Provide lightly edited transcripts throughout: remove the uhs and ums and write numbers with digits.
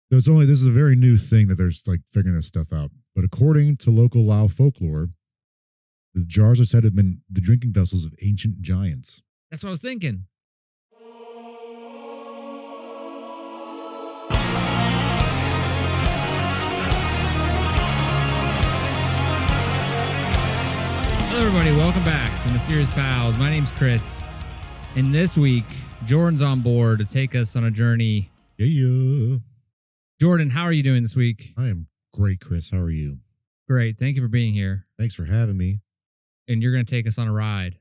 This is a very new thing that they're like figuring this stuff out. But according to local Lao folklore, the jars are said to have been the drinking vessels of ancient giants. That's what I was thinking. Hello, everybody. Welcome back to Mysterious Pals. My name's Chris. And this week, Jordan's on board to take us on a journey. Yeah. Jordan, how are you doing this week? I am great, Chris. How are you? Great. Thank you for being here. Thanks for having me. And you're going to take us on a ride.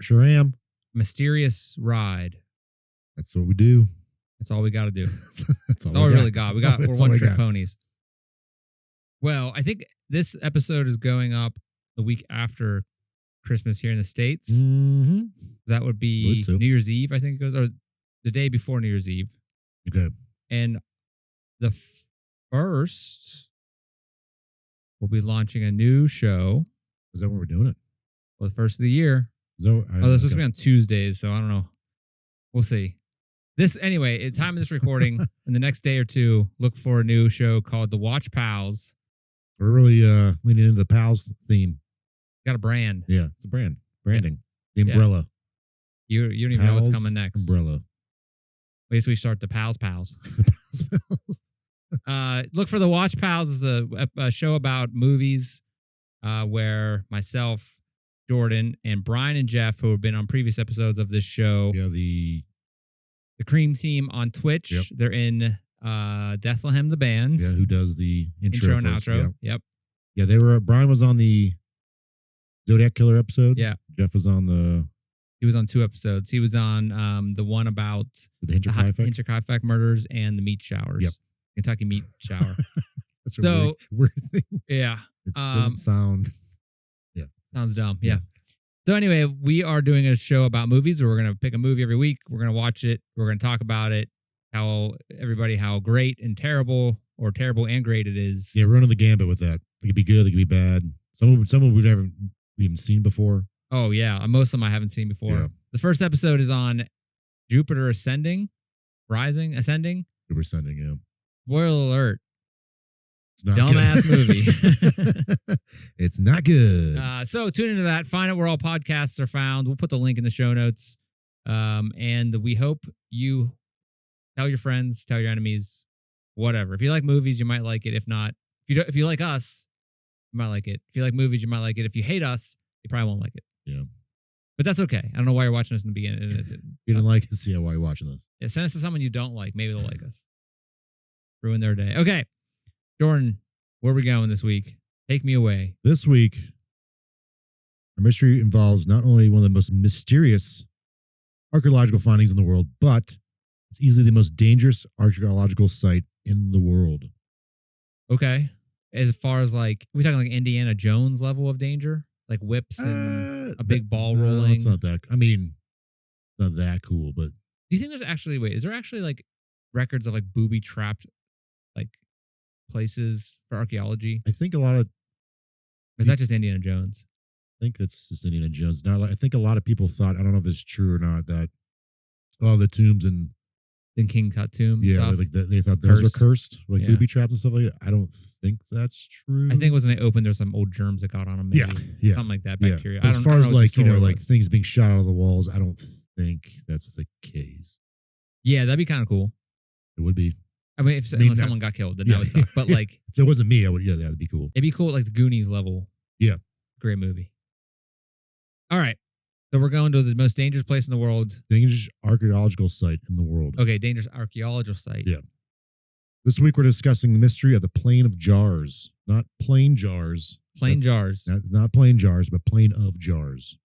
Sure am. Mysterious ride. That's what we do. That's all we got to do. That's all we got. Really got. We're one-trick ponies. Well, I think this episode is going up the week after Christmas here in the States. Mm-hmm. That would be New Year's Eve, I think it goes, or the day before New Year's Eve. Okay. And the first, we'll be launching a new show. Is that when we're doing it? Well, the first of the year. This is supposed to be on Tuesdays, so I don't know. We'll see. Anyway, at the time of this recording, in the next day or two, look for a new show called The Watch Pals. We're really leaning into the Pals theme. Got a brand. Yeah, it's a brand. Branding. Yeah. The umbrella. You don't even know what's coming next. Umbrella. Wait till we start the Pals. Look for The Watch Pals is a show about movies where myself, Jordan, and Brian and Jeff, who have been on previous episodes of this show. Yeah, the Cream Team on Twitch. Yep. They're in Bethlehem, the band. Yeah, who does the intro and outro. Yep. Yeah, Brian was on the Zodiac Killer episode. Yeah. Jeff was on He was on 2 episodes. He was on the one about the Xiengkhuang murders and the meat showers. Yep. Kentucky meat shower. That's a really weird thing. Yeah. It doesn't sound... Yeah. Sounds dumb. Yeah. So anyway, we are doing a show about movies. We're going to pick a movie every week. We're going to watch it. We're going to talk about it. How great and terrible, or terrible and great it is. Yeah, running the gambit with that. It could be good. It could be bad. Some we've never even seen before. Oh, yeah. Most of them I haven't seen before. Yeah. The first episode is on Jupiter Ascending. Jupiter Ascending, yeah. Spoiler alert. It's not dumbass good. Movie. It's not good. So tune into that. Find out where all podcasts are found. We'll put the link in the show notes. And we hope you tell your friends, tell your enemies, whatever. If you like movies, you might like it. If not, if you like us, you might like it. If you like movies, you might like it. If you hate us, you probably won't like it. Yeah. But that's okay. I don't know why you're watching us in the beginning. You didn't like us, yeah, why you're watching this. Yeah, send us to someone you don't like. Maybe they'll like us. Ruin their day. Okay. Jordan, where are we going this week? Take me away. This week, our mystery involves not only one of the most mysterious archaeological findings in the world, but it's easily the most dangerous archaeological site in the world. Okay. As far as we talking like Indiana Jones level of danger? Like whips and a big ball rolling? It's not that. I mean, not that cool, but. Do you think is there actually records of booby trapped places for archaeology? I think a lot of. Or is that just Indiana Jones? I think that's just Indiana Jones. Now, I think a lot of people thought, I don't know if it's true or not, that all the tombs in King Tut tomb. Yeah, stuff. They thought those were cursed, booby traps and stuff like that. I don't think that's true. I think it was when they opened, there's some old germs that got on them. Maybe. Yeah. Something like that. Bacteria. As far as things being shot out of the walls, I don't think that's the case. Yeah, that'd be kind of cool. It would be. I mean, unless someone got killed, then that would suck. But if it wasn't me, I would. Yeah, that'd be cool. It'd be cool, the Goonies level. Yeah, great movie. All right, so we're going to the most dangerous place in the world. Dangerous archaeological site in the world. Okay, dangerous archaeological site. Yeah. This week we're discussing the mystery of the plain of jars, not plain jars. Jars. It's not plain jars, but plain of jars.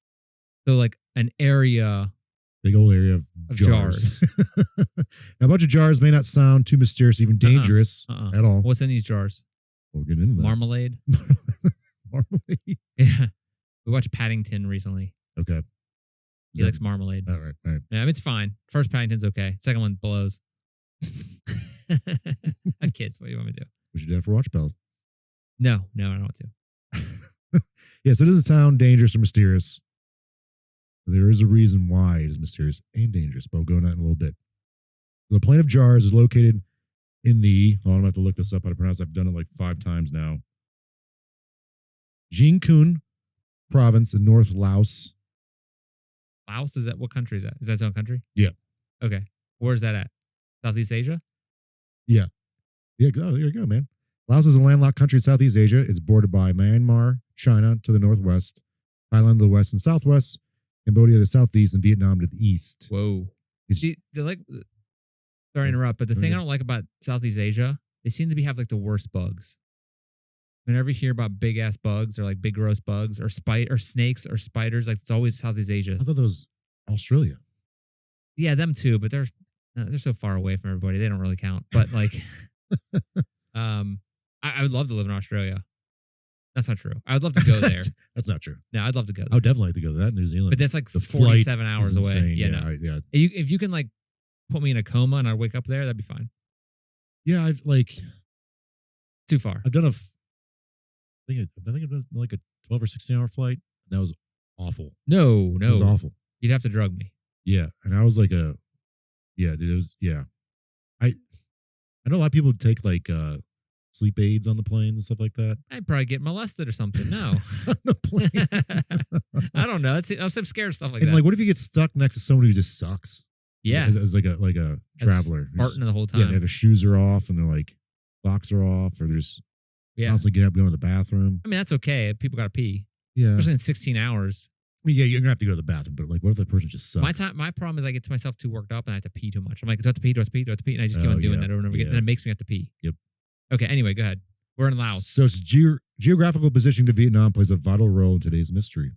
So an area. Big old area of jars. Now, a bunch of jars may not sound too mysterious, even dangerous at all. What's in these jars? We'll get into that. Marmalade. Marmalade. Yeah. We watched Paddington recently. Okay. He likes marmalade. All right. Yeah, it's fine. First Paddington's okay. Second one blows. I have kids. What do you want me to do? We should do that for Watch Pals. No, I don't want to. Yeah, so it doesn't sound dangerous or mysterious. There is a reason why it is mysterious and dangerous, but we'll go into that in a little bit. The plain of jars is located in the, hold on, I'm going to have to look this up how to pronounce. I've done it like 5 times now. Xiengkhuang province in North Laos. Laos, is that what country is that? Is that its own country? Yeah. Okay. Where's that at? Southeast Asia? Yeah. Yeah, there you go, man. Laos is a landlocked country in Southeast Asia. It's bordered by Myanmar, China to the northwest, Thailand to the west and southwest, Cambodia to the southeast, and Vietnam to the east. Whoa. It's- See, they're like, sorry to interrupt, but the thing I don't like about Southeast Asia, they seem to have like the worst bugs. Whenever you hear about big ass bugs or like big gross bugs or snakes or spiders, like it's always Southeast Asia. I thought that was Australia. Yeah, them too, but they're so far away from everybody, they don't really count. But like, I would love to live in Australia. That's not true. I would love to go there. That's not true. No, I'd love to go there. I would definitely like to go to that, New Zealand. But that's like the 47 flight hours is away. insane. Yeah, no. yeah. If you can like put me in a coma and I wake up there, that'd be fine. Yeah, Too far. I've done I think I've done like a 12 or 16-hour flight. And that was awful. No. It was awful. You'd have to drug me. Yeah, and I was like dude, it was, yeah. I know a lot of people take like sleep aids on the plane and stuff like that. I'd probably get molested or something. No. On the plane. I don't know. I'm so scared of stuff like And that. like, what if you get stuck next to someone who just sucks? Yeah. As like a traveler. Farting the whole Yeah, time. their shoes are off and they're like, socks are off, or they're just constantly getting up, going to the bathroom. I mean, that's okay. People got to pee. Yeah. Especially in 16 hours. I mean, yeah, you're going to have to go to the bathroom, but like, what if the person just sucks? My problem is I get myself too worked up and I have to pee too much. I'm like, do I have to pee? Do I have to pee? Do I have to pee? And I just keep on doing that over and over again. And it makes me have to pee. Yep. Okay, anyway, go ahead. We're in Laos. So its geographical positioning to Vietnam plays a vital role in today's mystery.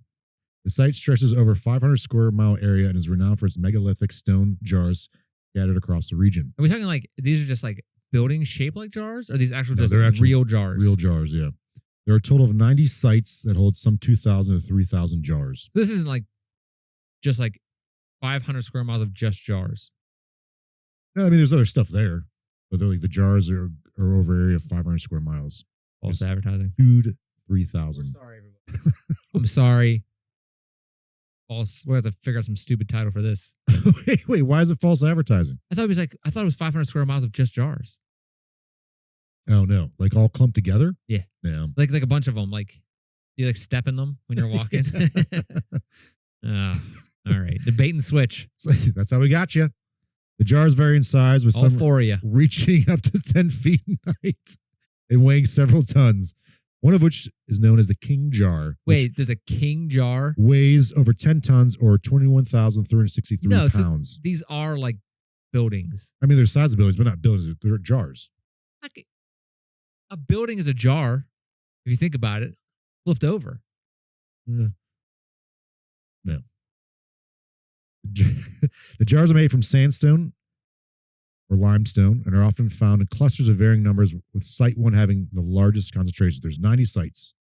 The site stretches over 500 square mile area and is renowned for its megalithic stone jars scattered across the region. Are we talking like these are just like buildings shaped like jars? Or are these No, just they're actual real jars? Real jars, yeah. There are a total of 90 sites that hold some 2,000 to 3,000 jars. This isn't like just like 500 square miles of just jars. No, I mean, there's other stuff there, but they're like the jars are over area of 500 square miles. False advertising. 2 to 3,000. Sorry, everybody. I'm sorry. False. We have to figure out some stupid title for this. Wait, why is it false advertising? I thought it was 500 square miles of just jars. Oh no, like all clumped together? Yeah. Yeah. Like a bunch of them. Like you like step in them when you're walking. All right. Debate and switch. That's how we got you. The jars vary in size, with All some four of you. reaching up to 10 feet in height and weighing several tons. One of which is known as the king jar. Wait, there's a king jar? Weighs over 10 tons or 21,363 No, pounds. These are like buildings. I mean, they're size of buildings, but not buildings. They're jars. Like, a building is a jar, if you think about it, flipped over. Yeah. No. The jars are made from sandstone or limestone and are often found in clusters of varying numbers, with site one having the largest concentration. There's 90 sites.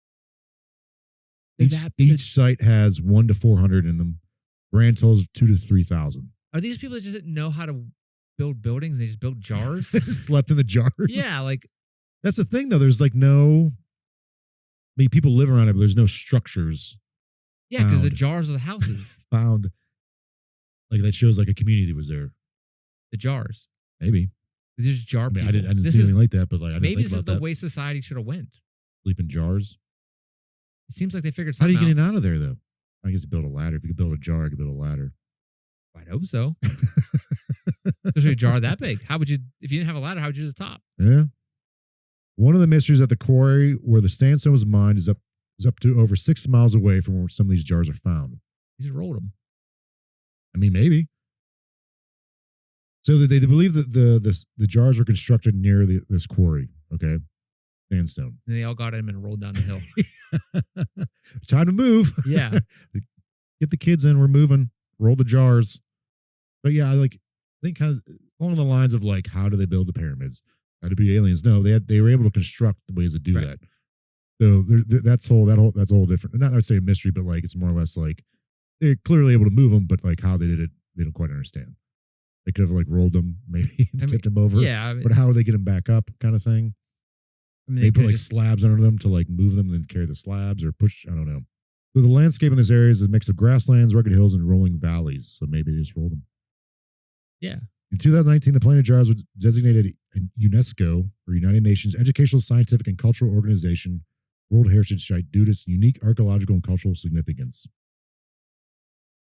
Each site has 1 to 400 in them. Grand totals 2 to 3,000. Are these people that just didn't know how to build buildings? They just built jars? They just slept in the jars. Yeah, like That's the thing, though. There's like no. I mean, people live around it, but there's no structures. yeah, because the Found. jars are the houses. Found. Like that shows like a community was there. The jars. Maybe. These are just jar I mean, people. I didn't see anything like that, but like I didn't maybe think this about is the that. way society should have went. Sleep in jars. It seems like they figured How do something you get out. in out of there, though? I guess you build a ladder. If you could build a jar, I could build a ladder. I'd hope so. Especially a jar that big. How would you, if you didn't have a ladder, how would you do the top? Yeah. One of the mysteries at the quarry where the sandstone was mined is up to over 6 miles away from where some of these jars are found. You just rolled them. I mean, maybe. So they believe that the jars were constructed near this quarry. Okay, sandstone. And they all got in and rolled down the hill. Time to move. Yeah. Get the kids in. We're moving. Roll the jars. But yeah, I think kind of along the lines of like, how do they build the pyramids? How to be aliens? No, they were able to construct ways to do Right. that. So that's all different. Not necessarily a mystery, but like it's more or less like they're clearly able to move them, but like how they did it, they don't quite understand. They could have like rolled them, maybe tipped them over. Yeah. I mean, But how do they get them back up, kind of thing? they They put could like just, slabs under them to like move them and then carry the slabs or push. I don't know. So the landscape in this area is a mix of grasslands, rugged hills, and rolling valleys. So maybe they just rolled them. yeah. In 2019, the Plain of Jars was designated a UNESCO, or United Nations Educational, Scientific, and Cultural Organization World Heritage Site due to its unique archaeological and cultural significance.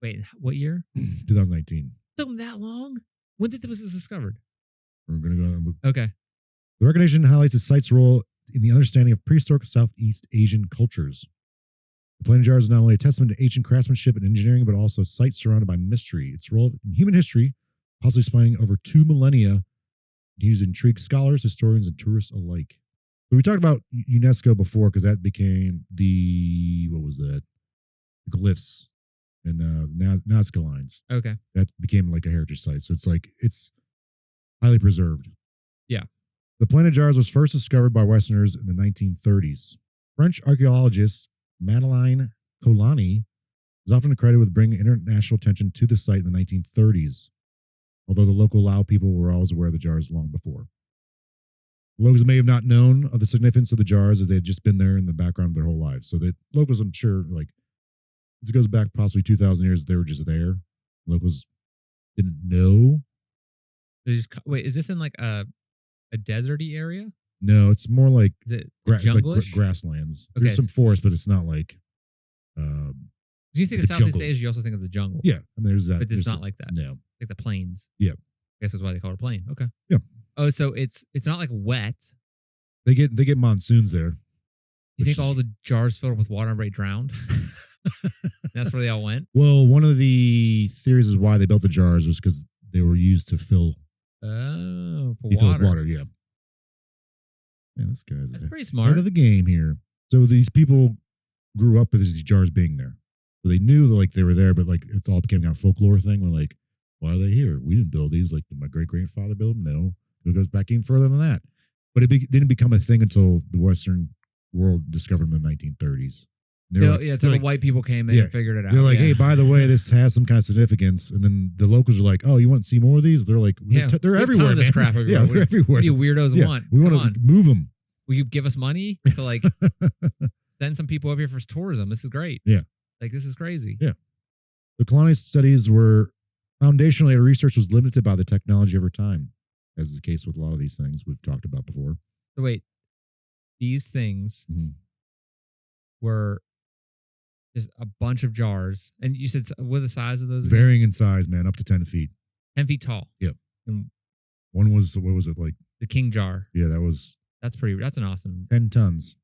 Wait, what year? 2019. Took that long? When was this discovered? We're going to go. Okay. The recognition highlights the site's role in the understanding of prehistoric Southeast Asian cultures. The Plain of Jars is not only a testament to ancient craftsmanship and engineering, but also a site surrounded by mystery. Its role in human history, possibly spanning over 2 millennia, continues to intrigue scholars, historians, and tourists alike. So we talked about UNESCO before because that became the, what was that? The glyphs and Nazca lines. Okay. That became like a heritage site. So it's like, it's highly preserved. Yeah. The Plain of Jars was first discovered by Westerners in the 1930s. French archaeologist Madeleine Colani is often credited with bringing international attention to the site in the 1930s, although the local Lao people were always aware of the jars long before. Locals may have not known of the significance of the jars as they had just been there in the background their whole lives. So the locals, I'm sure, like, this goes back possibly 2,000 years, they were just there. Locals didn't know. Wait, is this in like a deserty area? No, it's more like Is it it's like junglish? grasslands. Okay. There's some forest, but it's not like. Do you think like of a Southeast jungle. Asia? You also think of the jungle. Yeah, I mean, there's that. But it's there's not like that. No. Like the plains. Yeah. I guess that's why they call it a plain. Okay. Yeah. Oh, so it's not like wet. They get monsoons there. Do you think all the jars filled with water and already drowned? That's where they all went? Well, one of the theories is why they built the jars was because they were used to fill. Oh, for Be filled water. with water, yeah. Man, this guy's That's pretty ahead smart. of the game here. So these people grew up with these jars being there. So they knew that, like, they were there, but like it's all became a folklore thing. We're like, why are they here? We didn't build these. Like, did my great grandfather build them? No. It goes back even further than that. But it didn't become a thing until the Western world discovered them in the 1930s. Until the white people came in and figured it out. They're like, hey, by the way, this has some kind of significance. And then the locals are like, oh, you want to see more of these? They're like, they're everywhere, man. Crap everywhere. Yeah, they're everywhere. What do you weirdos want? We want to move them. Will you give us money to like send some people over here for tourism? This is great. Yeah. Like, this is crazy. Yeah. The colonist studies were foundationally, research was limited by the technology over time, as is the case with a lot of these things we've talked about before. So wait, these things were just a bunch of jars. And you said, what are the size of those? Varying in size, man, up to 10 feet. 10 feet tall. Yep. And one was, what was it, like? The king jar. Yeah, that's an awesome. 10 tons.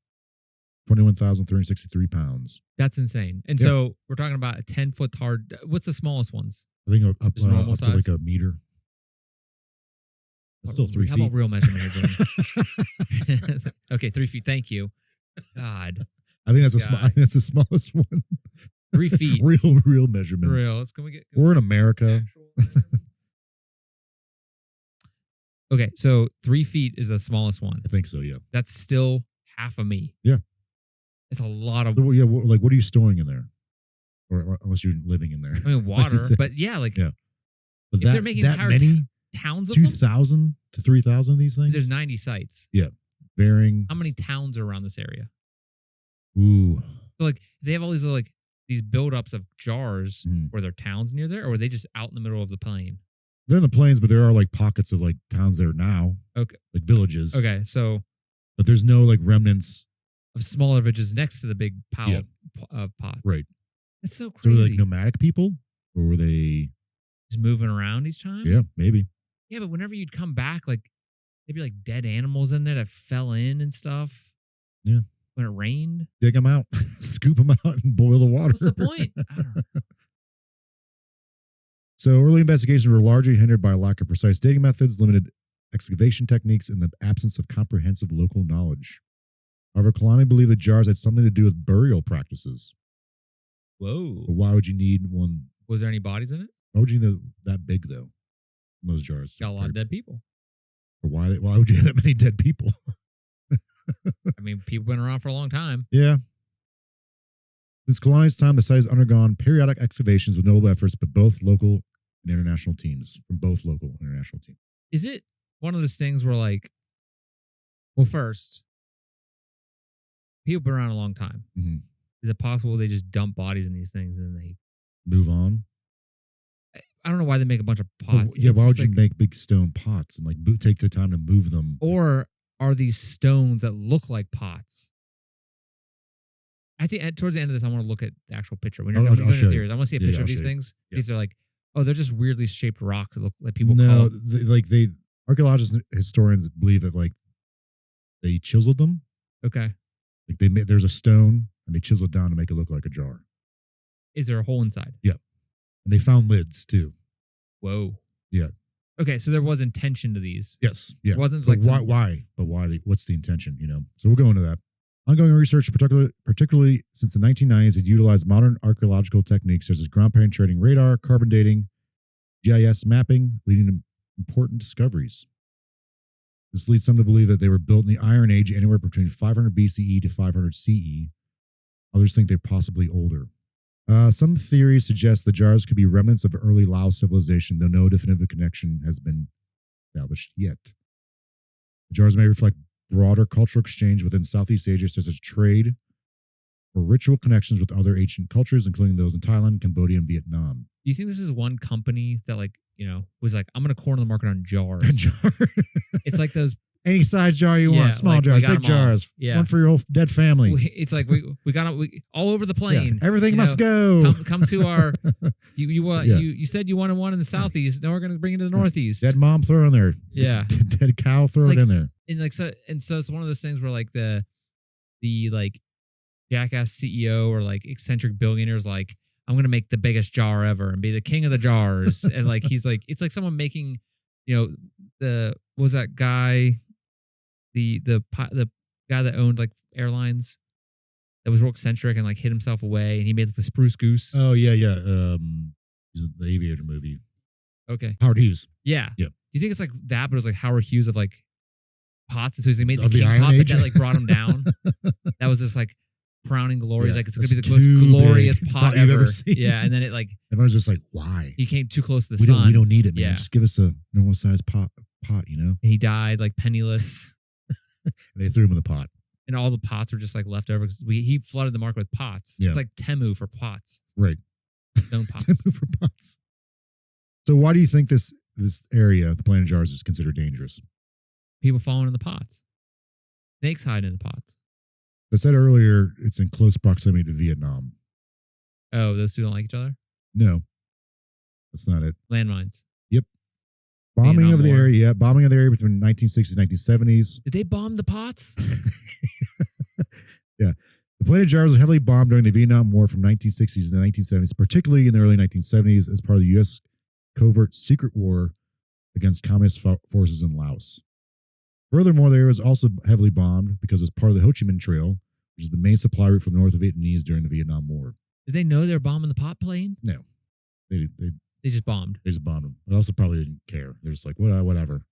21,363 pounds. That's insane. And so we're talking about a 10-foot tall. What's the smallest ones? I think up normal to size? like a meter. It's still 3 feet. How about real measurement here, Jordan? Okay, 3 feet. Thank you. God. I think that's the smallest one. 3 feet. Real measurements. Real. We're in America. Okay, so 3 feet is the smallest one. I think so, yeah. That's still half of me. Yeah. It's a lot of. Yeah, like, what are you storing in there? Or unless you're living in there. I mean, water, but yeah, like. Yeah. But if they're making that many towns of them? 2,000 to 3,000 of these things? There's 90 sites. Yeah. Varying. How many towns are around this area? Ooh. So, like, they have all these, like, these buildups of jars where there are towns near there, or are they just out in the middle of the plain? They're in the plains, but there are, like, pockets of, like, towns there now. Okay. Like villages. Okay, so. But there's no, like, remnants. Of smaller villages next to the big pile of pot. Right. It's so So crazy. were they, like, nomadic people? Or were they... Just moving around each time? Yeah, maybe. Yeah, but whenever you'd come back, like, there'd be, like, dead animals in there that fell in and stuff. Yeah. When it rained. Dig them out, scoop them out, and boil the water. What's the point? I don't know. So early investigations were largely hindered by a lack of precise digging methods, limited excavation techniques, and the absence of comprehensive local knowledge. However, Kalani believed the jars had something to do with burial practices. Whoa. But why would you need one? Was there any bodies in it? Why would you need that big, though? Those jars. Got a lot of dead people. But why would you have that many dead people? I mean, people been around for a long time. Yeah. Since Kalani's time, the site has undergone periodic excavations with notable efforts by both local and international teams, from both local and international teams. Is it one of those things where, like, well, first, people been around a long time. Mm-hmm. Is it possible they just dump bodies in these things and they move on? I don't know why they make a bunch of But pots. yeah, It's why would just you like- make big stone pots and like take the time to move them? Or are these stones that look like pots? I think towards the end of this, I want to look at the actual picture. When you're I'll going to show you. theories, I want to see a Yeah, picture I'll of these show you. things. Yeah. See if they're like, oh, they're just weirdly shaped rocks that look like people No, call. archaeologists and historians believe that like they chiseled them. Okay. Like there's a stone and they chiseled it down to make it look like a jar. Is there a hole inside? Yeah. And they found lids too. Whoa. Yeah. Okay, so there was intention to these. Yes. Yeah. It wasn't But like some- why? But why? What's the intention? So we'll go into that. Ongoing research, particularly since the 1990s, had utilized modern archaeological techniques such as ground penetrating radar, carbon dating, GIS mapping, leading to important discoveries. This leads some to believe that they were built in the Iron Age, anywhere between 500 BCE to 500 CE. Others think they're possibly older. Some theories suggest the jars could be remnants of early Laos civilization, though no definitive connection has been established yet. The jars may reflect broader cultural exchange within Southeast Asia, such as trade or ritual connections with other ancient cultures, including those in Thailand, Cambodia, and Vietnam. Do you think this is one company that was like, I'm going to corner the market on jars? It's like those. Any size jar you Yeah, want, small like, we jars, got big 'em all. jars, Yeah. one for your whole dead family. It's like we got all over the Yeah, plane. everything you must know, go. Come to our. You Yeah. you said you wanted one in the southeast. Now we're going to bring it to the northeast. Dead mom, throw it in there. Yeah. Dead cow, throw Like- it in there. And so it's one of those things where like the like jackass CEO or like eccentric billionaires like, I'm gonna make the biggest jar ever and be the king of the jars. And like he's like, it's like someone making, what was that guy, the guy that owned like airlines that was real eccentric and like hid himself away and he made like the spruce goose. Oh yeah. He's in the Aviator movie. Okay. Howard Hughes. Yeah. Yeah. Do you think it's like that, but it was like Howard Hughes of like pots? And so he made the Of the king Iron pot, Age? but that like brought him down. That was this like crowning glory. He's Yeah, like, it's gonna be that's the most too glorious big. pot Pot you've ever. ever seen. Yeah. And then it like Everyone's just like, why? he came too close to the We sun. don't need it, man. Yeah. Just give us a normal sized pot, And he died like penniless. And they threw him in the pot. And all the pots were just like left over because he flooded the market with pots. Yeah. It's like Temu for pots. Right. Stone pots. For pots. So why do you think this area, the Plain of Jars, is considered dangerous? People falling in the pots. Snakes hide in the pots. I said earlier, it's in close proximity to Vietnam. Oh, those two don't like each other? No, that's not it. Landmines. Bombing Vietnam of the War. area, bombing of the area between 1960s and 1970s. Did they bomb the pots? Yeah. The Plain of Jars was heavily bombed during the Vietnam War from 1960s to the 1970s, particularly in the early 1970s as part of the U.S. covert secret war against communist forces in Laos. Furthermore, the area was also heavily bombed because it was part of the Ho Chi Minh Trail, which is the main supply route for the North Vietnamese during the Vietnam War. Did they know they were bombing the pot plane? No. They They just bombed. just bombed them. They also probably didn't care. They're just like, whatever.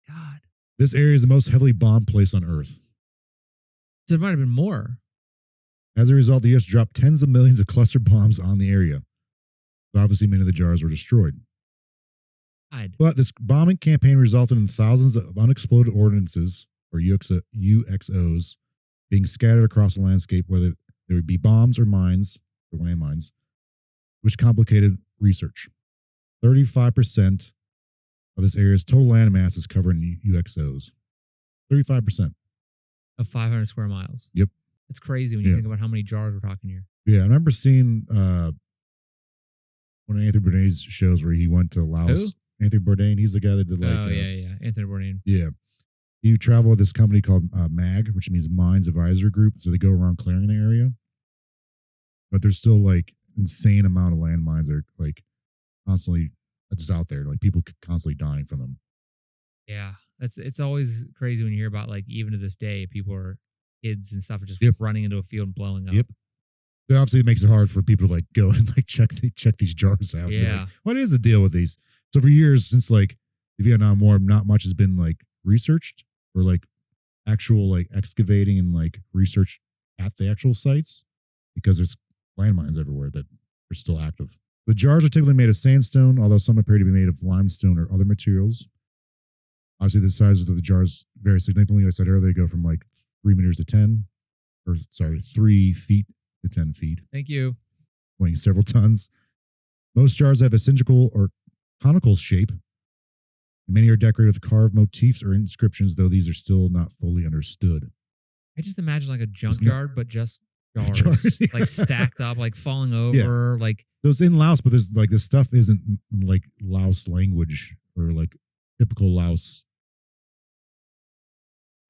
God. This area is the most heavily bombed place on Earth. So there might have been more. As a result, the U.S. dropped tens of millions of cluster bombs on the area. Obviously, many of the jars were destroyed. God. But this bombing campaign resulted in thousands of unexploded ordnances, or UXOs, being scattered across the landscape, whether there would be bombs or mines, or landmines, which complicated research. 35% of this area's total land mass is covered in UXOs. 35%. Of 500 square miles. Yep. It's crazy when you Yeah. think about how many jars we're talking here. Yeah, I remember seeing one of Anthony Bourdain's shows where he went to Laos. Anthony Bourdain, he's the guy that did yeah. Anthony Bourdain. Yeah. He traveled with this company called MAG, which means Mines Advisory Group. So they go around clearing the area. But there's still like insane amount of landmines that are like constantly just out there. Like people constantly dying from them. Yeah. It's always crazy when you hear about like even to this day, people are kids and stuff are just Yep. running into a field and blowing up. Yep. So obviously it makes it hard for people to like go and like check these jars out. and be Yeah. like, what is the deal with these? So for years since like the Vietnam War, not much has been like researched or like actual like excavating and like research at the actual sites because there's landmines everywhere that are still active. The jars are typically made of sandstone, although some appear to be made of limestone or other materials. Obviously, the sizes of the jars vary significantly. Like I said earlier, they go from like 3 meters to 3 feet to 10 feet, Thank you. weighing several tons. Most jars have a cylindrical or conical shape. Many are decorated with carved motifs or inscriptions, though these are still not fully understood. I just imagine like a no- junkyard, but just jars, Jars, yeah. like stacked up, like falling over, like Those in Laos, but there's like this stuff isn't like Laos language or like typical Laos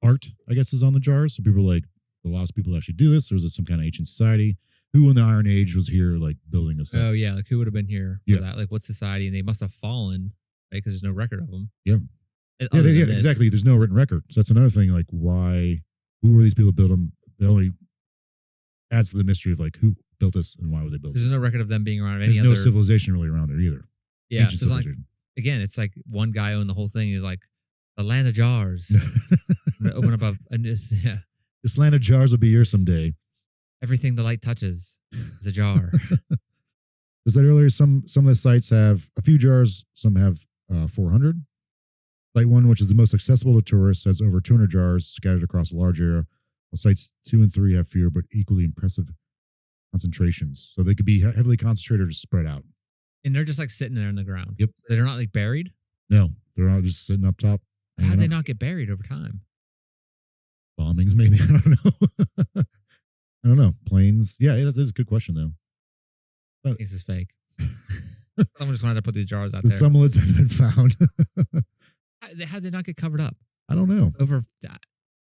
art, I guess, is on the jars. So people are like, the Laos people actually do this, or is it some kind of ancient society? Who in the Iron Age was here like building this stuff? oh yeah, like who would have been here for Yeah. that? Like what society? And they must have fallen, right? Because there's no record of them. Yeah. Yeah, exactly. There's no written record. So that's another thing. Like, why? Who were these people that built them? It only adds to the mystery of like who built this and why would they build There's this. no record of them being around. There's Any no other civilization really around there either. Yeah, Ancient so it's like civilization. again, it's like one guy owned the whole thing. He's like the land of jars. I'm gonna open up yeah, This land of jars will be yours someday. everything the light touches is a jar. As I said earlier, some of the sites have a few jars. Some have 400. Site 1, which is the most accessible to tourists, has over 200 jars scattered across a large area. While sites 2 and 3 have fewer but equally impressive concentrations. So they could be heavily concentrated or spread out. And they're just like sitting there in the ground. Yep. They're not like buried. No, they're all just sitting up top. How'd they not get buried over time? Bombings, maybe. I don't know. I don't know. Planes. Yeah, that is a good question, though. This is fake. Someone just wanted to put these jars out The there. summits have been found. How'd they not get covered up? I don't know. Over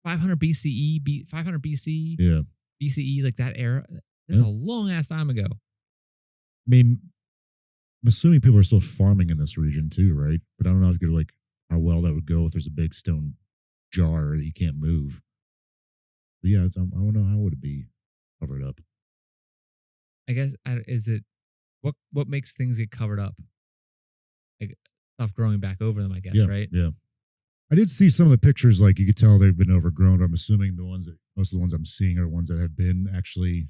500 BCE, 500 BC, Yeah. BCE, like that era. That's Yeah. a long ass time ago. I mean, I'm assuming people are still farming in this region too, right? But I don't know if you could like how well that would go if there's a big stone jar that you can't move. But yeah, I don't know how would it be covered up. I guess is it what makes things get covered up? Like stuff growing back over them, I guess, Yeah, right? yeah. I did see some of the pictures, like you could tell they've been overgrown. But I'm assuming most of the ones I'm seeing are ones that have been actually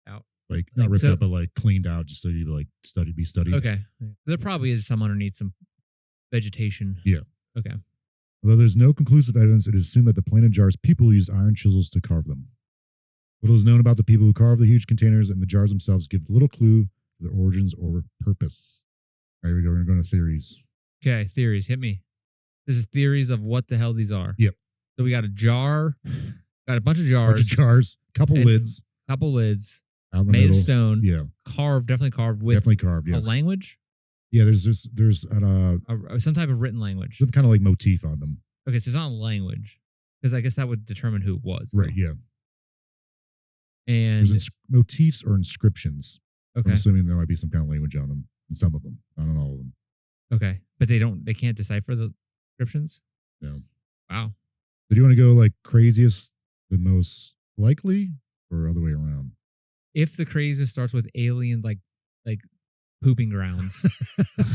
Out. like not Like, ripped so- up, but like cleaned out, just so you like be studied. Okay. There probably is some underneath some vegetation. Yeah. Okay. Although there's no conclusive evidence, it is assumed that the plain of jars people used iron chisels to carve them. Little is known about the people who carved the huge containers, and the jars themselves give little clue to their origins or purpose. All right, here we go. We're going to theories. Okay. Theories. Hit me. This is theories of what the hell these are. Yep. So we got a jar, got a bunch of Bunch of jars, jars, couple and lids couple lids, out in the made middle. of stone, Yeah, carved, definitely carved with definitely carved. Yes. a language, Yeah, there's some type of written language. some kind of like motif on them. Okay, so it's not language because I guess that would determine who it was. Right. Yeah. And There's motifs or inscriptions. okay, I'm assuming there might be some kind of language on them. In some of them, not on all of them. okay, but they can't decipher the descriptions. No. Wow. So do you want to go like craziest, the most likely, or other way around? If the craziest starts with alien like pooping grounds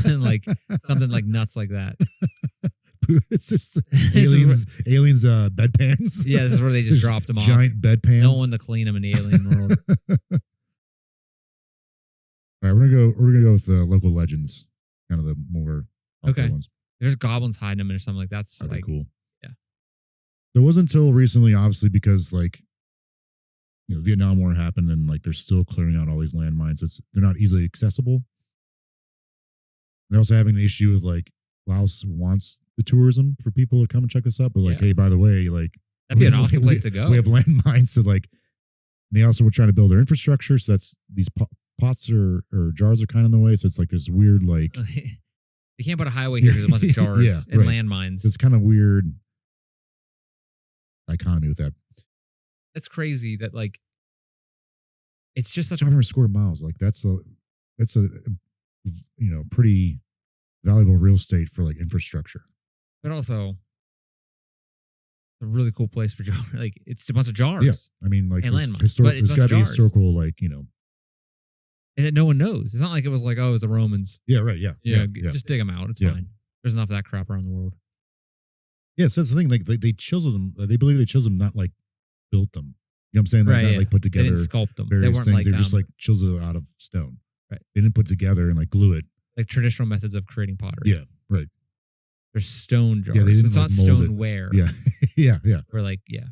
and like something like nuts like that. It's just is aliens bedpans. Yeah, this is where they just dropped them off. Giant bedpans. No one to clean them in the alien world. All right, we're gonna go with the local legends, kind of the more popular Okay. ones. There's goblins hiding them or something like that's That'd like be cool. yeah. It wasn't until recently, obviously, because like Vietnam War happened and like they're still clearing out all these landmines. They're not easily accessible. They're also having the issue with like Laos wants the tourism for people to come and check this out, but like, Yeah. hey, by the way, like That'd be an awesome place to go. We have landmines, so like they also were trying to build their infrastructure. So that's these pots or jars are kind of in the way. So it's like this weird like You can't put a highway here. There's a bunch of jars Yeah, and right. landmines. it's kind of weird dichotomy with that. That's crazy that like it's just such a 500 square miles, like that's a pretty valuable real estate for like infrastructure. but also a really cool place for jars. Like it's a bunch of jars. Yeah, I mean, like And there's landmines, but it's there's a bunch got of to be jars. historical, like And that no one knows. It's not like it was like, oh, it's the Romans. yeah, right, yeah, Just dig them out. It's Yeah. fine. There's enough of that crap around the world. yeah. So that's the thing. Like they chiseled them. They believe they chiseled them, not like built them. You know what I'm saying? Like, Right, not yeah. like put They together didn't sculpt them. They various weren't things. like They're just like chiseled out of stone. Right. They didn't put it together and like glue it. like traditional methods of creating pottery. Yeah, right. There's stone jars. Yeah, they So didn't, it's not like, mold it. stoneware. Yeah, yeah. We're like, yeah.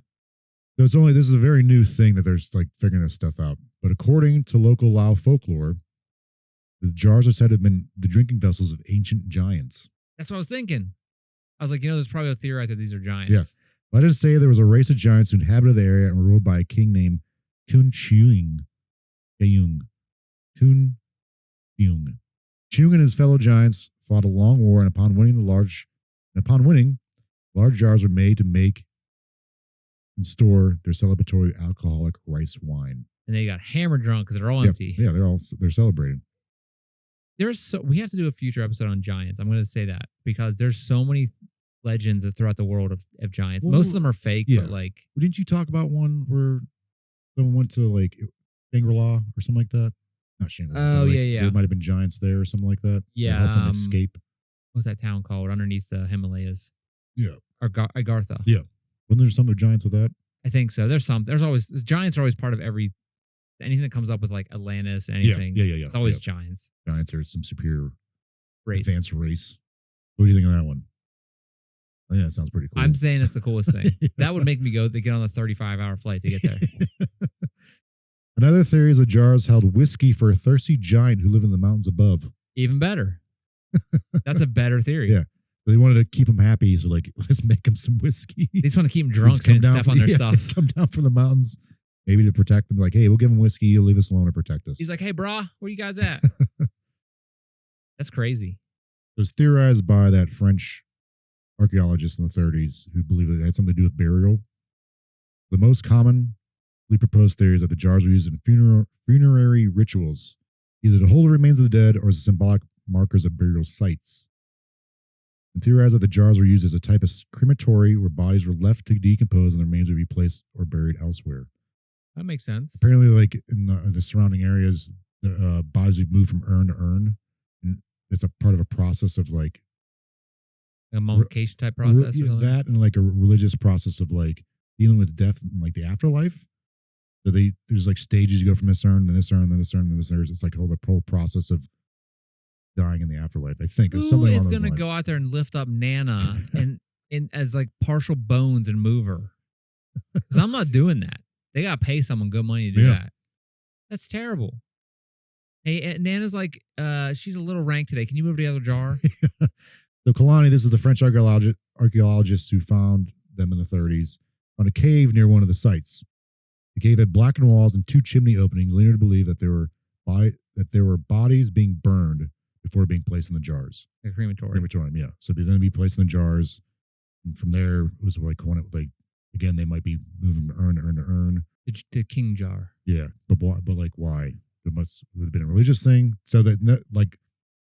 So this is a very new thing that they're like figuring this stuff out. But according to local Lao folklore, The jars are said to have been the drinking vessels of ancient giants. That's what I was thinking. I was like, there's probably a theory out that these are giants. Legends say there was a race of giants who inhabited the area and were ruled by a king named Kun Chiung. Kun Chiung. Chiung and his fellow giants fought a long war, and upon winning, large jars were made to make and store their celebratory alcoholic rice wine. And they got hammered drunk because they're all empty. Yeah, they're celebrating. We have to do a future episode on giants. I'm going to say that because there's so many legends throughout the world of giants. Most of them are fake, but like. Didn't you talk about one where someone went to like Shangri-La or something like that? Not Shangri-La. Oh, yeah. There might have been giants there or something like that. Yeah. Help them escape. What's that town called? Underneath the Himalayas. Yeah. Agartha. Yeah. Wasn't there some giants with that? I think so. There's always giants are always part of anything that comes up with like Atlantis, anything. Yeah. It's always giants. Giants are some superior Advanced race. What do you think of that one? I think that sounds pretty cool. I'm saying it's the coolest thing. That would make me get on the 35-hour flight to get there. Another theory is the jars held whiskey for a thirsty giant who lived in the mountains above. Even better. That's a better theory. Yeah. They wanted to keep him happy, so like, let's make him some whiskey. They just want to keep him drunk so they didn't step on their stuff. Come down from the mountains, maybe to protect them. Like, hey, we'll give him whiskey. You'll leave us alone to protect us. He's like, hey, brah, where you guys at? That's crazy. It was theorized by that French archaeologist in the 30s who believed it had something to do with burial. The most commonly proposed theory is that the jars were used in funerary rituals, either to hold the remains of the dead or as symbolic markers of burial sites. And theorized that the jars were used as a type of crematory where bodies were left to decompose and their remains would be placed or buried elsewhere. That makes sense. Apparently, like in the surrounding areas, the bodies would move from urn to urn. And it's a part of a process of like a mummification type process or something? That and like a religious process of like dealing with death and like the afterlife. So there's like stages. You go from this urn to this urn, then this urn, then this urn. It's like the whole process of dying in the afterlife. I think it's something. Who is going to go out there and lift up Nana and as like partial bones and move her? Because I'm not doing that. They got to pay someone good money to do that. That's terrible. Hey, Nana's like, she's a little rank today. Can you move to the other jar? So Kalani, this is the French archaeologists who found them in the 30s on a cave near one of the sites. The cave had blackened walls and 2 chimney openings, leading to believe that there were bodies being burned before being placed in the jars. A crematorium. Crematorium, yeah. So they then be placed in the jars, and from there it was like again they might be moving from urn to urn to urn. The king jar. Yeah, but like why? It must have been a religious thing. So that like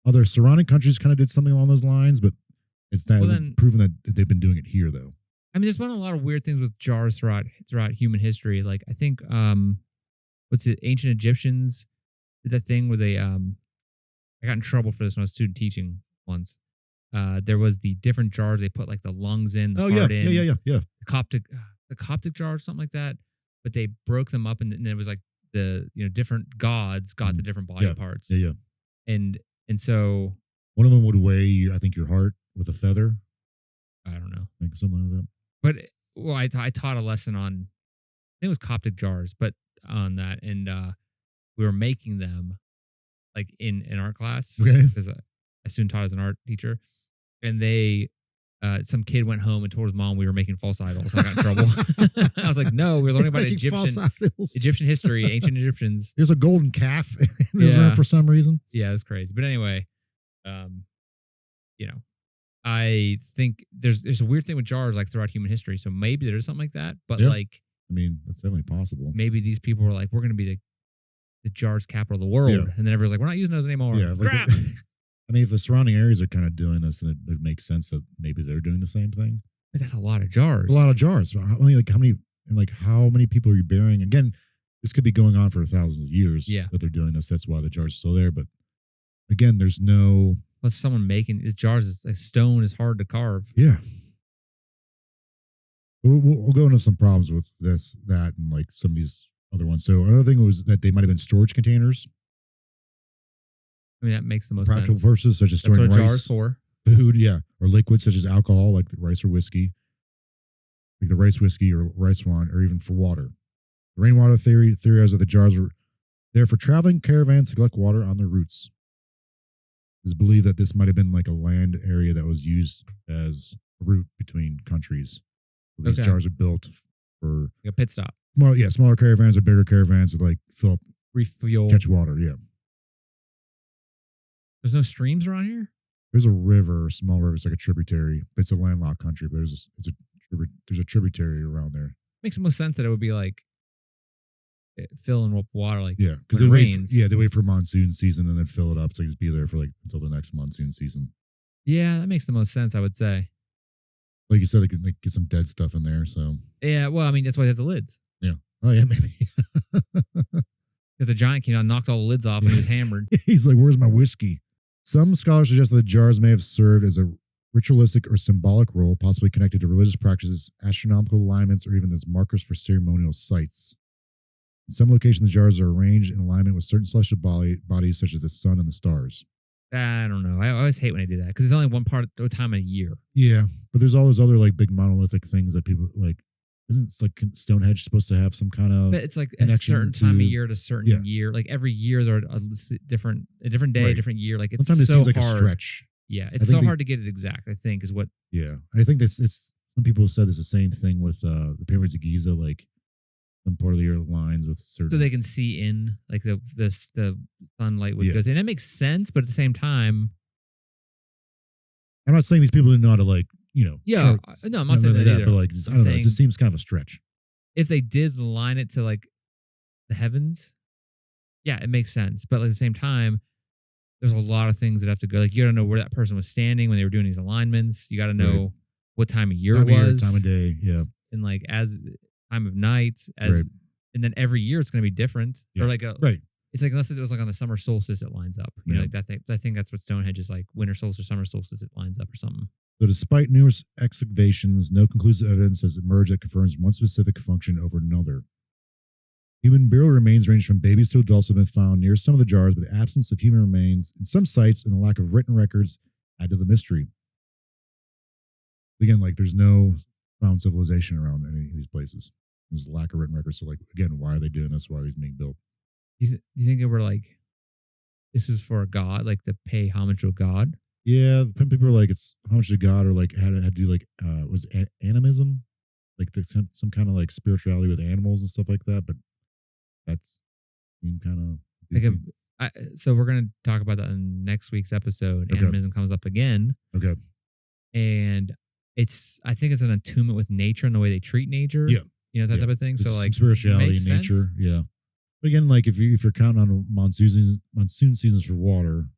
other surrounding countries kind of did something along those lines, but it's not proven that they've been doing it here though. I mean, there's been a lot of weird things with jars throughout human history. Like I think, ancient Egyptians did that thing where they I got in trouble for this when I was student teaching once. There was the different jars they put like the lungs in, the heart in. Yeah. The Coptic jar or something like that. But they broke them up and then it was like the different gods got the different body parts. Yeah. And so one of them would weigh, I think, your heart with a feather. I don't know, like something like that. But I taught a lesson on, I think it was Coptic jars, but on that, and we were making them like in art class. Okay. Because I soon taught as an art teacher, and they some kid went home and told his mom we were making false idols. I got in trouble. I was like, no, we're learning about Egyptian history, ancient Egyptians. There's a golden calf in this room for some reason. Yeah, it's crazy. But anyway, I think there's a weird thing with jars like throughout human history. So maybe there's something like that. But like, I mean, that's definitely possible. Maybe these people were like, we're going to be the jars capital of the world. Yeah. And then everyone's like, we're not using those anymore. Yeah. Crap. I mean, if the surrounding areas are kind of doing this, then it makes sense that maybe they're doing the same thing. But that's a lot of jars. A lot of jars. How many people are you burying? Again, this could be going on for thousands of years that they're doing this. That's why the jar's still there. But again, there's no... Plus someone making these jars, stone is hard to carve. Yeah. We'll go into some problems with that, and like some of these other ones. So another thing was that they might have been storage containers. I mean, that makes the most practical sense. purposes, such as storing That's what rice, jars for. Food, or liquids such as alcohol, like the rice or whiskey, like the rice whiskey or rice wine, or even for water. The rainwater theory has that the jars were there for traveling caravans to collect water on their routes. It's believed that this might have been like a land area that was used as a route between countries. So these Okay. jars are built for Like a pit stop. smaller caravans or bigger caravans to like fill up, Refuel. catch water. Yeah. There's no streams around here? There's a river, a small river. It's like a tributary. It's a landlocked country, but there's a tributary around there. Makes the most sense that it would be like filling up water like Yeah, because when they it wait. rains. They wait for monsoon season and then fill it up. So you just be there for like until the next monsoon season. Yeah, that makes the most sense, I would say. Like you said, they could like get some dead stuff in there. So Yeah, well, I mean, that's why they have the lids. yeah. Oh yeah, maybe. Because the giant came out and knocked all the lids off when he was hammered. He's like, "Where's my whiskey?" Some scholars suggest that the jars may have served as a ritualistic or symbolic role, possibly connected to religious practices, astronomical alignments, or even as markers for ceremonial sites. In some locations, the jars are arranged in alignment with certain celestial bodies, such as the sun and the stars. I don't know. I always hate when I do that because it's only one part of the time of year. Yeah, but there's all those other like big monolithic things that people like. Isn't Stonehenge supposed to have some kind of? But it's like a connection certain time of to- year to certain year. Like every year, they're a different day, Right. different year. Like it's Sometimes it so seems like hard. a stretch. Yeah, it's think so they- hard to get it exact. I think is what. Yeah, and I think this. It's some people have said it's the same thing with the pyramids of Giza. Like some part of the year aligns with certain. So they can see in like the sunlight would go through. And it makes sense, but at the same time, I'm not saying these people didn't know how to like yeah, no, I'm not saying that either. but like I don't know. It saying- just seems kind of a stretch. If they did align it to like the heavens, yeah, it makes sense. But at the same time, there's a lot of things that have to go. Like you got to know where that person was standing when they were doing these alignments. You got to know Right. what time of year Time it of year, was, time of day. Yeah, and like as time of night, as Right. and then every year it's going to be different. Yeah. Or like right. it's like unless it was like on the summer solstice, it lines up. You know, Yeah. like that thing. I think that's what Stonehenge is like. Winter solstice, summer solstice, it lines up or something. So, despite numerous excavations, no conclusive evidence has emerged that confirms one specific function over another. Human burial remains ranging from babies to adults have been found near some of the jars, but the absence of human remains in some sites and the lack of written records add to the mystery. Again, like there's no found civilization around any of these places. There's a lack of written records. So, like again, why are they doing this? Why are these being built? Do you think it were like this was for a god, like to pay homage to a god? Yeah, people are like it's how much to God or like had to do like was animism, like some kind of like spirituality with animals and stuff like that. But that's kind of So we're gonna talk about that in next week's episode. Okay. Animism comes up again, okay. and I think it's an attunement with nature and the way they treat nature. Yeah. You know, that Yeah. type of thing. So There's like some spirituality makes in sense. nature. Yeah. But again, like if you're counting on monsoon seasons for water,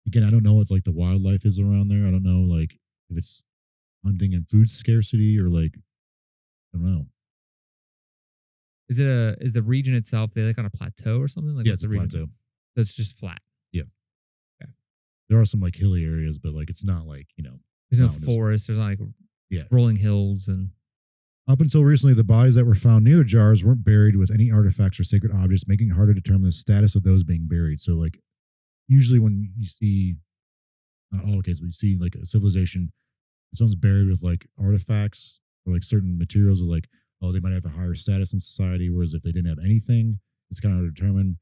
again, I don't know what like the wildlife is around there. I don't know like if it's hunting and food scarcity or like I don't know. Is the region itself they like on a plateau or something? Like Yeah, what's it's a the region? plateau. So it's just flat. There are some like hilly areas, but like it's not like There's no mountainous. forest. There's not like Yeah. rolling hills and Up until recently, the bodies that were found near the jars weren't buried with any artifacts or sacred objects, making it hard to determine the status of those being buried. So, like, usually when you see, not all cases, but you see like a civilization, if someone's buried with like artifacts or like certain materials, of like, oh, they might have a higher status in society. Whereas if they didn't have anything, it's kind of hard to determine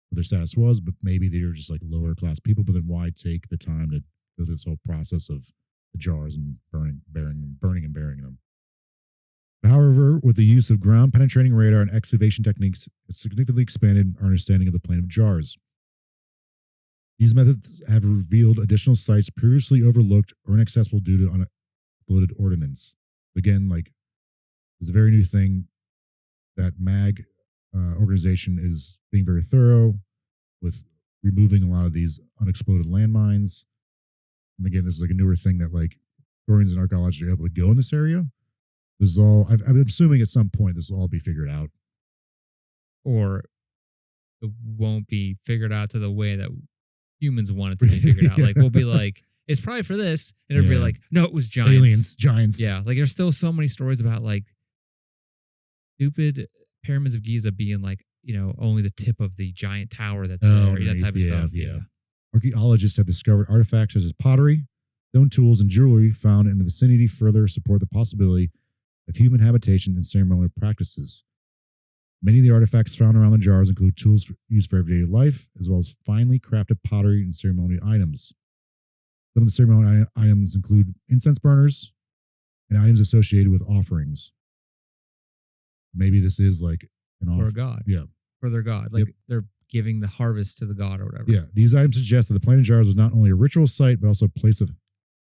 what their status was. But maybe they were just like lower class people. But then why take the time to go through this whole process of the jars and burning and burying them? However, with the use of ground penetrating radar and excavation techniques, it significantly expanded our understanding of the plane of jars. These methods have revealed additional sites previously overlooked or inaccessible due to unexploded ordnance. Again, like it's a very new thing that MAG organization is being very thorough with removing a lot of these unexploded landmines. And again, this is like a newer thing that like historians and archaeologists are able to go in this area. This is all, I'm assuming at some point this will all be figured out. or it won't be figured out to the way that humans want it to be figured out. Yeah. Like we'll be like, it's probably for this, and it'll be Yeah. like, no, it was giants. Aliens, giants. Yeah, like there's still so many stories about like stupid pyramids of Giza being like, only the tip of the giant tower that's there, that underneath, type of stuff. yeah. Archaeologists have discovered artifacts such as pottery, stone tools, and jewelry found in the vicinity further support the possibility of human habitation and ceremonial practices. Many of the artifacts found around the jars include tools used for everyday life, as well as finely crafted pottery and ceremonial items. Some of the ceremonial items include incense burners and items associated with offerings. Maybe this is like an For a offering. god. Yeah. For their god. Like they're giving the harvest to the god or whatever. Yeah. These items suggest that the Plain of Jars was not only a ritual site, but also a place of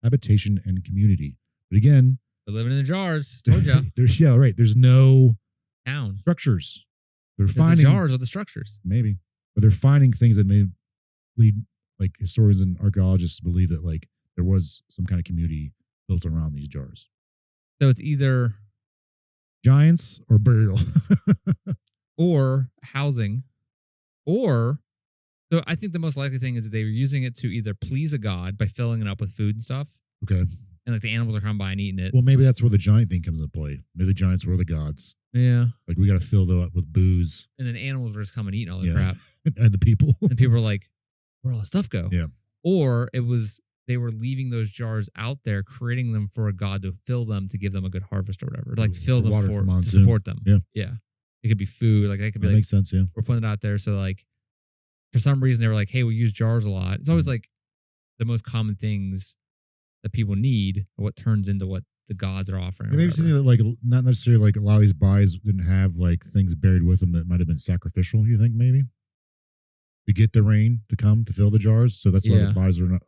habitation and community. But again, They're living in the jars. Told ya. There's no Town. structures. They're The finding jars are the structures. maybe, but they're finding things that may lead like historians and archaeologists to believe that like there was some kind of community built around these jars. So it's either Giants or burial. or housing, or so I think the most likely thing is that they were using it to either please a god by filling it up with food and stuff, Okay. and like the animals are coming by and eating it. Well, maybe that's where the giant thing comes into play. Maybe the giants were the gods. Yeah, Like we got to fill them up with booze and then animals were just coming and eating all the Yeah. crap, and the people. and people were like, "Where'd all the stuff go?" Yeah. Or it was they were leaving those jars out there, creating them for a god to fill them to give them a good harvest or whatever, like fill For them water for for to monsoon. support them. Yeah. yeah. It could be food, like that could be That like makes sense. Yeah. we're putting it out there. So like for some reason they were like, hey, we use jars a lot. It's always like the most common things that people need or what turns into what the gods are offering. or Maybe whatever. something that like not necessarily like a lot of these bodies didn't have like things buried with them that might have been sacrificial. You think maybe to get the rain to come to fill the jars, so that's why Yeah. the bodies are not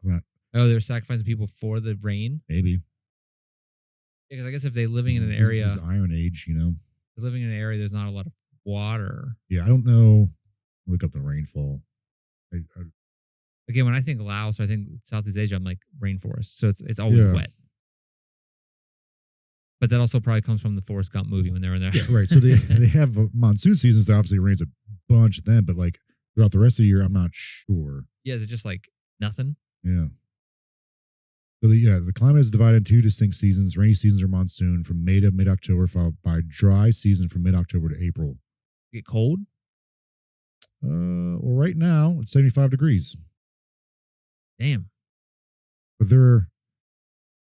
Oh, they're sacrificing people for the rain. maybe Because I guess if they're living in an This- area, this is Iron Age, they're living in an area, there's not a lot of water. Yeah, I don't know. Look up the rainfall. I, Again, when I think Laos, or I think Southeast Asia, I'm like rainforest. So it's always Yeah. wet. But that also probably comes from the Forrest Gump movie when they're in there. yeah, right. So they have monsoon seasons. That obviously rains a bunch then, but like throughout the rest of the year, I'm not sure. Yeah, is it just like nothing? Yeah. So the climate is divided into two distinct seasons. Rainy seasons are monsoon from May to mid-October, followed by dry season from mid-October to April. Get cold? Well, right now it's 75 degrees, Damn. but they're,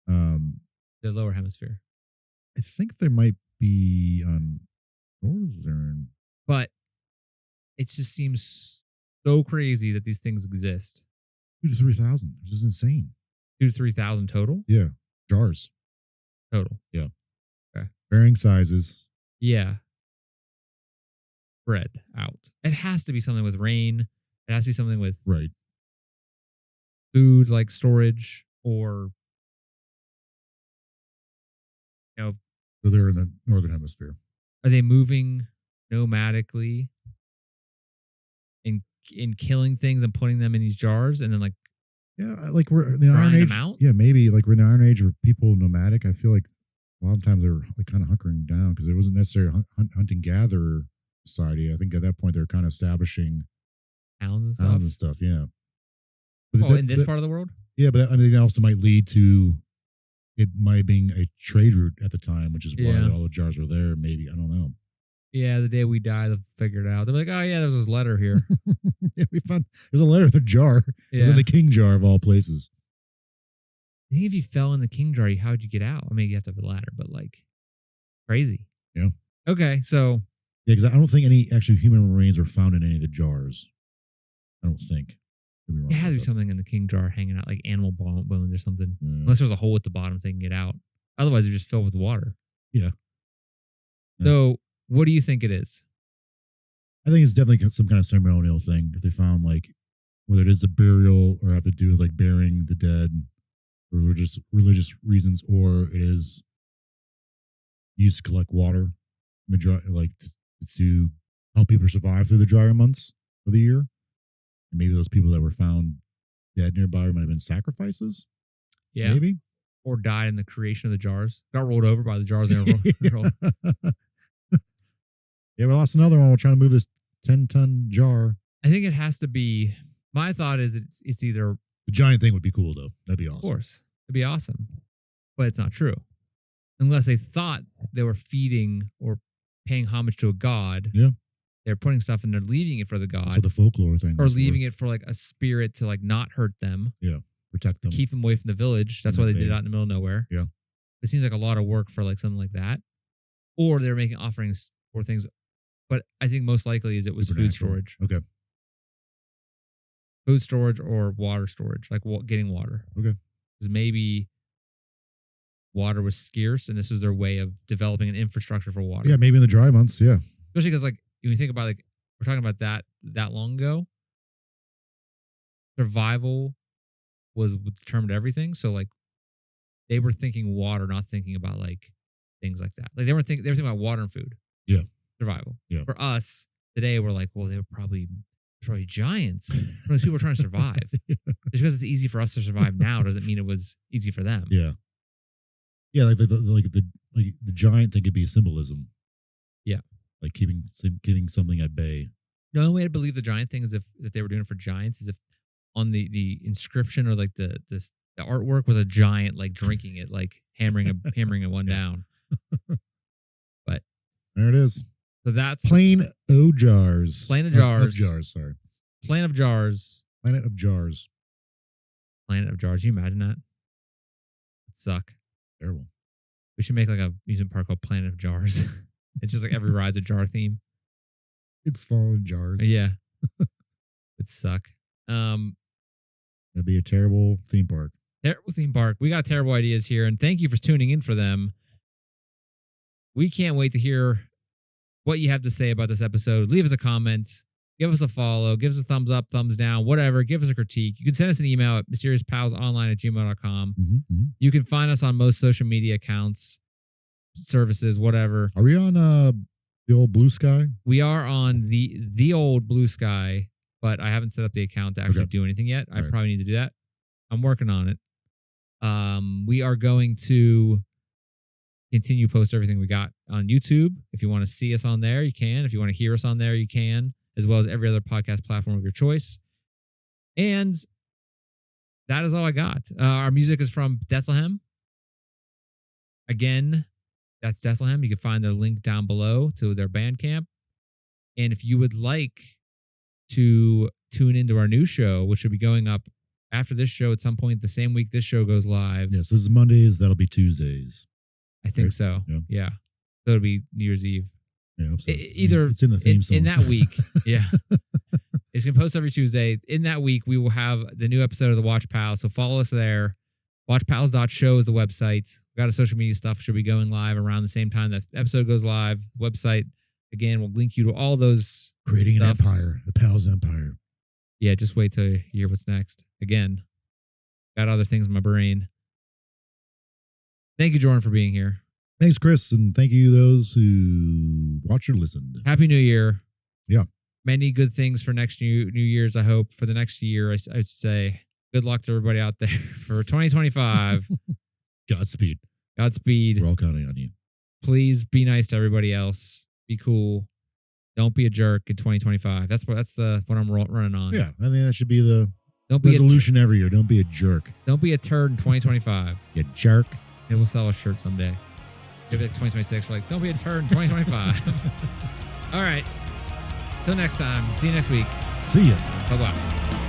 The lower hemisphere. I think there might be on northern. But it just seems so crazy that these things exist. 2,000 to 3,000, which is insane. 2,000 to 3,000 total? Yeah, jars, Total. varying sizes. Yeah. Spread out. It has to be something with rain. It has to be something with Right. food, like storage, or So they're in the northern hemisphere. are they moving nomadically in killing things and putting them in these jars and then like Yeah, like we're in the Drying Iron them Age. out? Yeah, maybe like we're in the Iron Age where people nomadic. I feel like a lot of times they're like kind of hunkering down because it wasn't necessarily a hunting gatherer society. I think at that point they're kind of establishing towns and stuff? towns and stuff. Yeah. But Oh, in this part of the world? yeah, but I think that also might lead to it might being a trade route at the time, which is why Yeah. all the jars were there. Maybe I don't know. Yeah, the day we die, they'll figure it out. They're like, oh yeah, there's this letter here. Yeah, we found there's a letter in the jar. It was Yeah. in the king jar of all places. I think if you fell in the king jar, how'd you get out? I mean, you have to have a ladder, but like crazy. Yeah. Okay, so Yeah, because I don't think any actual human remains were found in any of the jars. I don't think. Could be wrong it had to about be that. something in the king jar hanging out, like animal bones or something. Yeah. Unless there's a hole at the bottom so they can get out. Otherwise, they're just filled with water. Yeah. So, what do you think it is? I think it's definitely some kind of ceremonial thing. If they found like whether it is a burial or have to do with like burying the dead for religious reasons, or it is used to collect water in the dry, like to help people survive through the drier months of the year. And maybe those people that were found dead nearby might have been sacrifices. Yeah. Maybe. Or died in the creation of the jars. Got rolled over by the jars. They were rolled. Yeah, we lost another one. We're trying to move this 10-ton jar. I think it has to be. My thought is it's either, The giant thing would be cool though. That'd be of awesome. course, it'd be awesome, but it's not true. Unless they thought they were feeding or paying homage to a god. Yeah. They're putting stuff and they're leaving it for the That's god, what the folklore thing or was for. leaving it for like a spirit to like not hurt them, Protect them. keep them away from the village. That's And why that they did it they- out in the middle of nowhere. Yeah. It seems like a lot of work for like something like that. Or they're making offerings for things but I think most likely is it was food Supernatural. storage. Okay. Food storage or water storage, like getting water. Okay. Because maybe water was scarce and this was their way of developing an infrastructure for water. Yeah, maybe in the dry months. Yeah. Especially because, like, when you think about, like, we're talking about that long ago, survival was what determined everything. So, like, they were thinking water, not thinking about, like, things like that. Like, they were thinking about water and food. Yeah. Survival. Yeah. For us, today, we're like, well, they were probably giants. Those people are trying to survive. Yeah. Just because it's easy for us to survive now doesn't mean it was easy for them. Yeah. Yeah, like the giant thing could be a symbolism. Yeah. Like keeping something at bay. The only way to believe the giant thing is if that they were doing it for giants is if on the inscription or like the artwork was a giant like drinking it, like hammering it one down. But there it is. So that's Plainofjars. Plain of jars. Of jars, sorry. Plain of jars. Planet of jars. Planet of jars. Can you imagine that? It'd suck. Terrible. We should make like a amusement park called Planet of Jars. It's just like every ride's a jar theme. It's fallen jars. Yeah. It'd suck. That'd be a terrible theme park. Terrible theme park. We got terrible ideas here, and thank you for tuning in for them. We can't wait to hear what you have to say about this episode. Leave us a comment. Give us a follow. Give us a thumbs up, thumbs down, whatever. Give us a critique. You can send us an email at mysteriouspaulsonline@gmail.com. You can find us on most social media accounts, services, whatever. Are we on the old Blue Sky? We are on the old Blue Sky, but I haven't set up the account to actually do anything yet. I probably need to do that. I'm working on it. We are going to continue post everything we got on YouTube. If you want to see us on there, you can. If you want to hear us on there, you can, as well as every other podcast platform of your choice. And that is all I got. Our music is from Bethlehem. Again, that's Bethlehem. You can find their link down below to their Bandcamp. And if you would like to tune into our new show, which will be going up after this show at some point the same week this show goes live. Yes, this is Mondays. That'll be Tuesdays. I think so. Yeah. So it'll be New Year's Eve. Yeah, I hope so. Either it's in the theme song. In that week. Yeah. It's going to post every Tuesday. In that week, we will have the new episode of the Watch Pals. So follow us there. Watchpals.show is the website. We got a social media stuff should be going live around the same time that episode goes live. Website, again, will link you to all those. Creating an empire, the Pals Empire. Yeah, just wait till you hear what's next. Again, got other things in my brain. Thank you, Jordan, for being here. Thanks, Chris, and thank you those who watched or listened. Happy New Year. Yeah. Many good things for next New Year's, I hope. For the next year, I'd say good luck to everybody out there for 2025. Godspeed. Godspeed. We're all counting on you. Please be nice to everybody else. Be cool. Don't be a jerk in 2025. That's what I'm running on. Yeah, I think that should be the Don't be resolution every year. Don't be a jerk. Don't be a turd in 2025. You jerk. Maybe we'll sell a shirt someday. Maybe like 2026. We're like, don't be a turd in 2025. All right. Till next time. See you next week. See ya. Bye-bye.